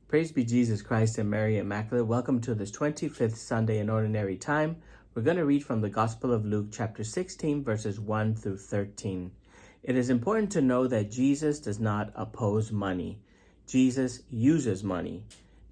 Praise be Jesus Christ and Mary Immaculate. Welcome to this 25th Sunday in Ordinary Time. We're going to read from the Gospel of Luke, chapter 16, verses 1 through 13. It is important to know that Jesus does not oppose money. Jesus uses money.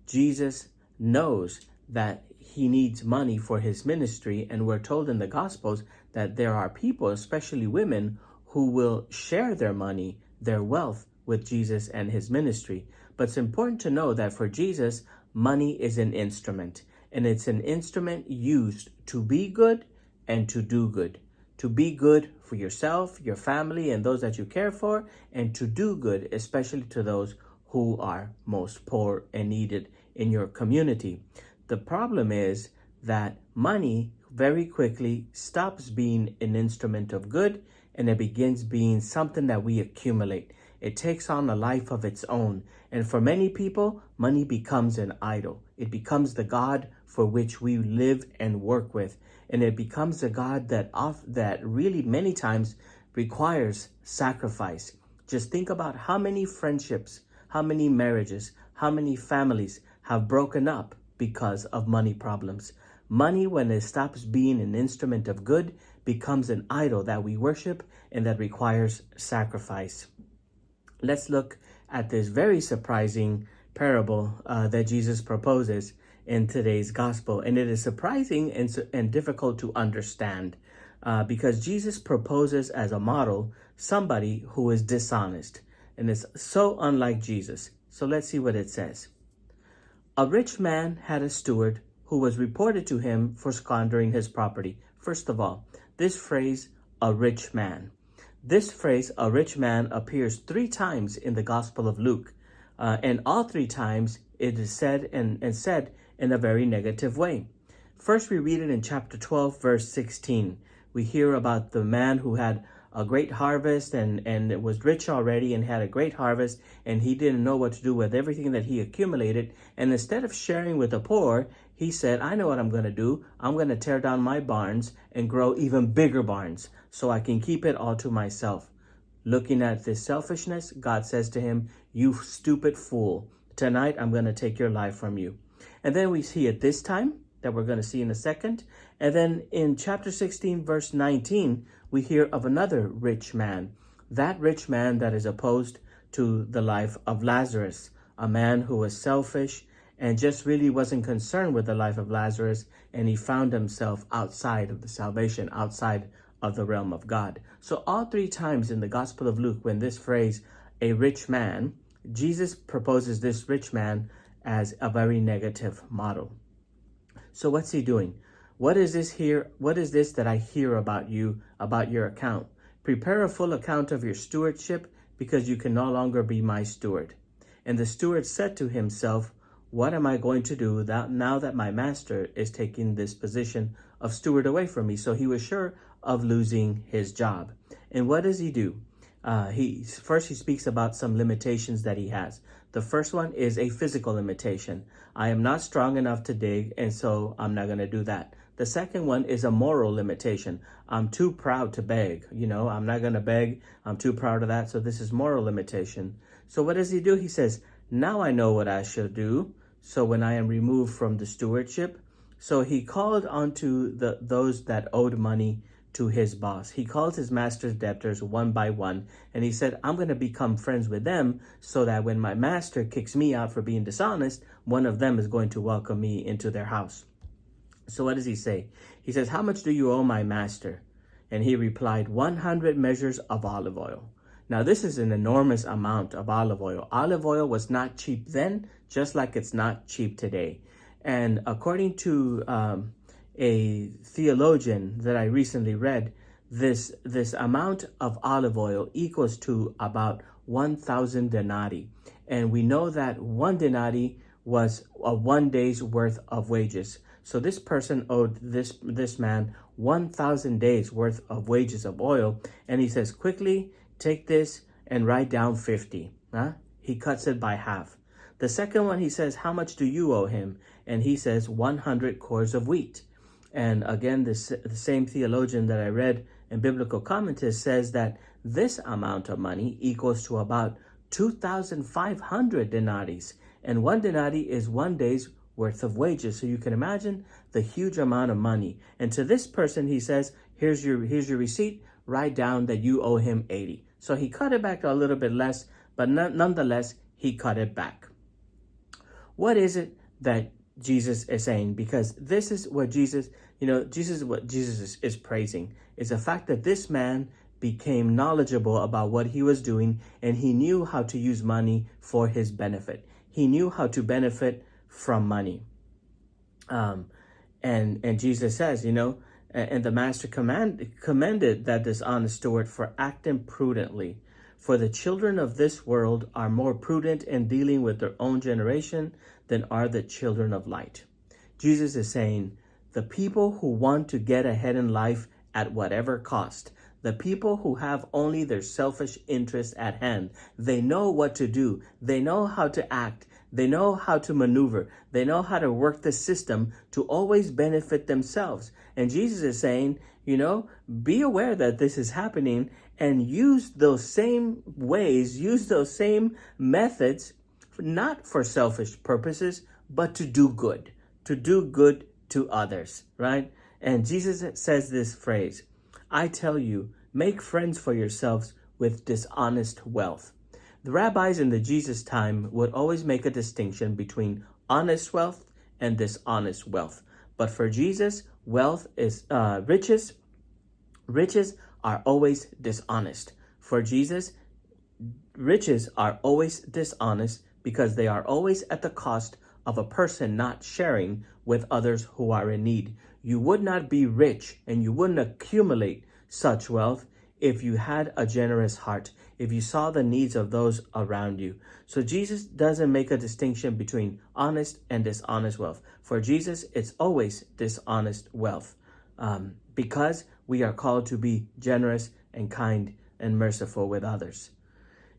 Jesus knows that he needs money for his ministry, and we're told in the Gospels that there are people, especially women, who will share their money, their wealth, with Jesus and his ministry. But it's important to know that for Jesus, money is an instrument, and it's an instrument used to be good and to do good. To be good for yourself, your family, and those that you care for, and to do good, especially to those who are most poor and needed in your community. The problem is that money very quickly stops being an instrument of good, and it begins being something that we accumulate. It takes on a life of its own. And for many people, money becomes an idol. It becomes the God for which we live and work with. And it becomes a God that really many times requires sacrifice. Just think about how many friendships, how many marriages, how many families have broken up because of money problems. Money, when it stops being an instrument of good, becomes an idol that we worship and that requires sacrifice. Let's look at this very surprising parable that Jesus proposes in today's gospel. And it is surprising and difficult to understand because Jesus proposes as a model somebody who is dishonest. And it's so unlike Jesus. So let's see what it says. A rich man had a steward who was reported to him for squandering his property. First of all, this phrase, a rich man. This phrase, a rich man, appears 3 times in the Gospel of Luke. And all 3 times it is said and said in a very negative way. First, we read it in chapter 12, verse 16. We hear about the man who had a great harvest and was rich already and had a great harvest, and he didn't know what to do with everything that he accumulated. And instead of sharing with the poor, he said, I know what I'm going to do. I'm going to tear down my barns and grow even bigger barns so I can keep it all to myself. Looking at this selfishness, God says to him, you stupid fool, tonight I'm going to take your life from you. And then we see it this time that we're going to see in a second. And then in chapter 16, verse 19, we hear of another rich man. That rich man that is opposed to the life of Lazarus, a man who was selfish and just really wasn't concerned with the life of Lazarus, and he found himself outside of the salvation, outside of the realm of God. So all 3 times in the Gospel of Luke, when this phrase, a rich man, Jesus proposes this rich man as a very negative model. So what's he doing? What is this here? What is this that I hear about you, about your account? Prepare a full account of your stewardship, because you can no longer be my steward. And the steward said to himself, what am I going to do now that my master is taking this position of steward away from me? So he was sure of losing his job. And what does he do? He speaks about some limitations that he has. The first one is a physical limitation. I am not strong enough to dig, and so I'm not going to do that. The second one is a moral limitation. I'm too proud to beg. I'm not going to beg. I'm too proud of that. So this is moral limitation. So what does he do? He says, now I know what I shall do. So when I am removed from the stewardship, so he called onto those that owed money to his boss. He called his master's debtors one by one, and he said, I'm going to become friends with them so that when my master kicks me out for being dishonest, one of them is going to welcome me into their house. So what does he say? He says, how much do you owe my master? And he replied, 100 measures of olive oil. Now, this is an enormous amount of olive oil. Olive oil was not cheap then, just like it's not cheap today. And according to a theologian that I recently read, this amount of olive oil equals to about 1,000 denarii. And we know that 1 denarii was a 1 day's worth of wages. So this person owed this man 1,000 days worth of wages of oil. And he says, quickly, take this and write down 50. He cuts it by half. The second one, he says, how much do you owe him? And he says 100 cores of wheat. And again, the same theologian that I read in biblical commentaries says that this amount of money equals to about 2,500 denarii. And 1 denarii is 1 day's worth of wages. So you can imagine the huge amount of money. And to this person, he says, here's your receipt. Write down that you owe him 80. So he cut it back a little bit less, but nonetheless, he cut it back. What is it that Jesus is saying? Because this is what Jesus is praising, is the fact that this man became knowledgeable about what he was doing, and he knew how to use money for his benefit. He knew how to benefit from money. And Jesus says, and the master commended that dishonest steward for acting prudently. For the children of this world are more prudent in dealing with their own generation than are the children of light. Jesus is saying, the people who want to get ahead in life at whatever cost, the people who have only their selfish interests at hand, they know what to do. They know how to act. They know how to maneuver. They know how to work the system to always benefit themselves. And Jesus is saying, be aware that this is happening and use those same ways, use those same methods, not for selfish purposes, but to do good to others, right? And Jesus says this phrase, I tell you, make friends for yourselves with dishonest wealth. The rabbis in the Jesus time would always make a distinction between honest wealth and dishonest wealth. But for Jesus, wealth is riches. Riches are always dishonest. For Jesus, riches are always dishonest because they are always at the cost of a person not sharing with others who are in need. You would not be rich and you wouldn't accumulate such wealth if you had a generous heart, if you saw the needs of those around you. So Jesus doesn't make a distinction between honest and dishonest wealth. For Jesus, it's always dishonest wealth, because we are called to be generous and kind and merciful with others.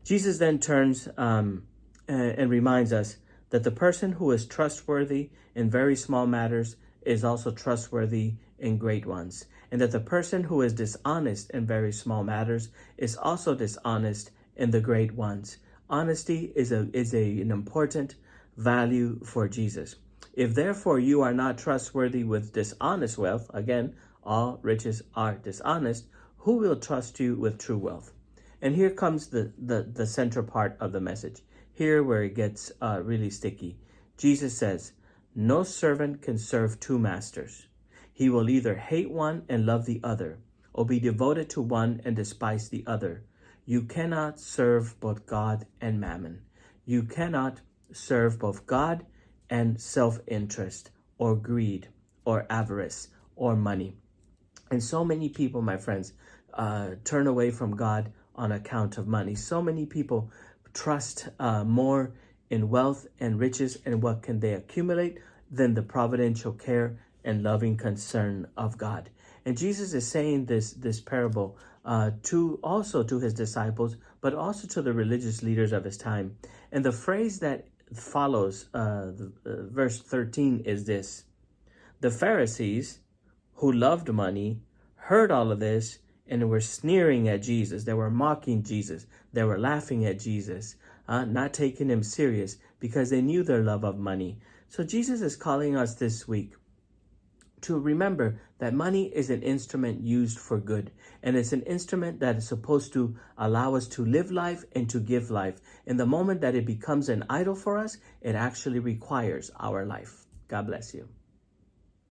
Jesus then turns and reminds us that the person who is trustworthy in very small matters is also trustworthy in great ones, and that the person who is dishonest in very small matters is also dishonest in the great ones. Honesty is an important value for Jesus. If therefore you are not trustworthy with dishonest wealth, again, all riches are dishonest, who will trust you with true wealth? And here comes the central part of the message. Here where it gets really sticky. Jesus says, no servant can serve two masters. He will either hate one and love the other, or be devoted to one and despise the other. You cannot serve both God and mammon. You cannot serve both God and self-interest, or greed, or avarice, or money. And so many people, my friends, turn away from God on account of money. So many people trust more in wealth and riches and what can they accumulate than the providential care and loving concern of God. And Jesus is saying this parable to his disciples, but also to the religious leaders of his time. And the phrase that follows verse 13 is this: the Pharisees, who loved money, heard all of this and were sneering at Jesus. They were mocking Jesus. They were laughing at Jesus, not taking him serious because they knew their love of money. So Jesus is calling us this week to remember that money is an instrument used for good. And it's an instrument that is supposed to allow us to live life and to give life. In the moment that it becomes an idol for us, it actually requires our life. God bless you.